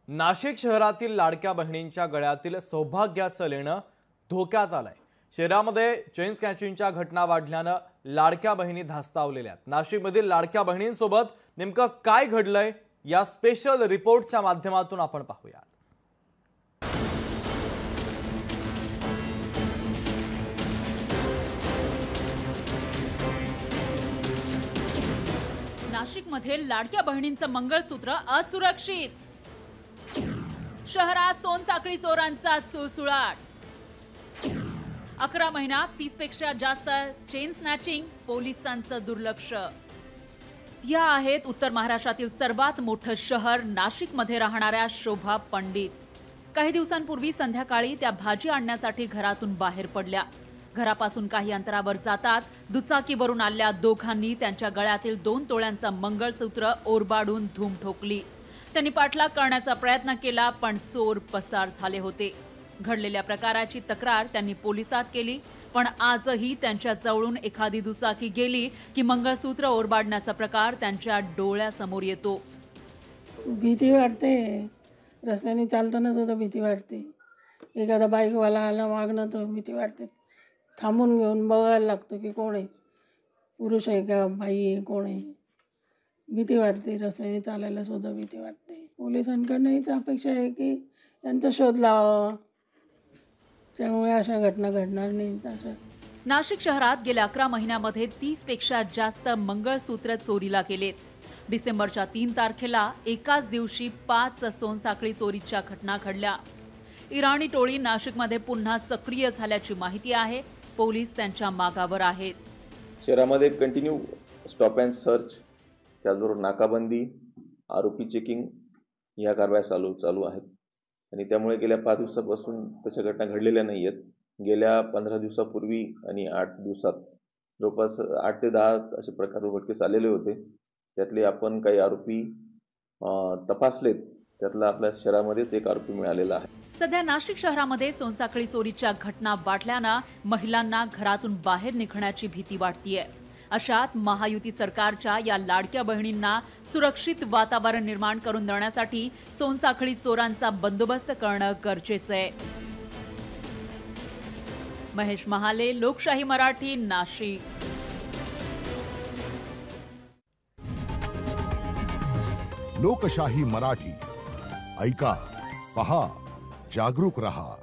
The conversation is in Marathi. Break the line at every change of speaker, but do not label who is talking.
नाशिक शहरातील लाडक्या बहिणींच्या गळ्यातील सौभाग्याचं लेणं धोक्यात आलंय। शहरामध्ये चेन स्नॅचिंगच्या घटना वाढल्यानं लाडक्या बहिणी धास्तावलेल्या आहेत। नाशिकमधील लाडक्या बहिणींसोबत नेमकं काय घडलंय या स्पेशल रिपोर्टच्या माध्यमातून आपण पाहूया।
नाशिकमध्ये लाडक्या बहिणींचं मंगळसूत्र असुरक्षित। शहरात सोनसाखळी चोरांचा सुळसुळाट। 11 महिन्यात 30 पेक्षा जास्त चेन स्नॅचिंग, पोलिसांचं दुर्लक्ष। या आहेत उत्तर महाराष्ट्रातील सर्वात मोठं शहर नाशिकमध्ये राहणाऱ्या शोभा पंडित। काही दिवसांपूर्वी संध्याकाळी त्या भाजी आणण्यासाठी घरातून बाहेर पडल्या। घरापासून काही अंतरावर जाताच दुचाकीवरून आलेल्या दोघांनी त्यांच्या गळ्यातील 2 तोळ्यांचं मंगळसूत्र ओरबाडून धूम ठोकली। त्यांनी पाठलाग करण्याचा प्रयत्न केला, पण चोर पसार झाले होते। घडलेल्या प्रकाराची तक्रार त्यांनी पोलिसात केली, पण आजही त्यांच्या जवळून एखादी दुचाकी गेली की मंगळसूत्र ओरबाडण्याचा प्रकार त्यांच्या डोळ्यासमोर येतो।
भीती वाटते, रस्त्याने चालताना सुद्धा भीती वाटते। एखादा बाईकवाला आला मागणं तर भीती वाटते। थांबून घेऊन बघायला लागतो की कोण आहे, पुरुष आहे का बाई आहे, कोण आहे। भीती वाटते, रस्त्याने चालायला सुद्धा भीती वाटते। पोलिसांकडनं हीच अपेक्षा आहे की यांचा शोध लावावा, त्यामुळे अशा घटना घडणार नाहीत। अशा
नाशिक शहरात गेल्या 11 महिन्यामध्ये 30 पेक्षा जास्त मंगळसूत्र चोरीला गेलेत। डिसेंबरच्या 3 तारखेला एकाच दिवशी 5 सोनसाखळी चोरीच्या घटना घडल्या। इराणी टोळी नाशिकमध्ये पुन्हा सक्रिय झाल्याची माहिती आहे। पोलीस त्यांच्या मागावर आहेत।
शहरामध्ये कंटिन्यू स्टॉप अँड सर्च, त्याचबरोबर नाकाबंदी, आरोपी चेकिंग या कारवाया चालू आहेत आणि त्यामुळे गेल्या 5 दिवसापासून तशा घटना घडलेल्या नाही आहेत। गेल्या 15 दिवसापूर्वी आणि 8 दिवसात जवळपास 8 ते 10 असे प्रकार उघडकीस आलेले होते। त्यातले आपण काही आरोपी तपासलेत, त्यातला आपल्या शहरामध्येच एक आरोपी मिळालेला आहे।
सध्या नाशिक शहरामध्ये सोनसाखळी चोरीच्या घटना वाढल्यानं महिलांना घरातून बाहेर निघण्याची भीती वाटतेय। अशात महायुती सरकारच्या या लाडक्या बहिणींना सुरक्षित वातावरण निर्माण करून देण्यासाठी सोनसाखळी चोरांचा बंदोबस्त करणं गरजेचं आहे। महेश महाले, लोकशाही मराठी, नाशिक।
लोकशाही मराठी, ऐका, पहा, जागरूक रहा।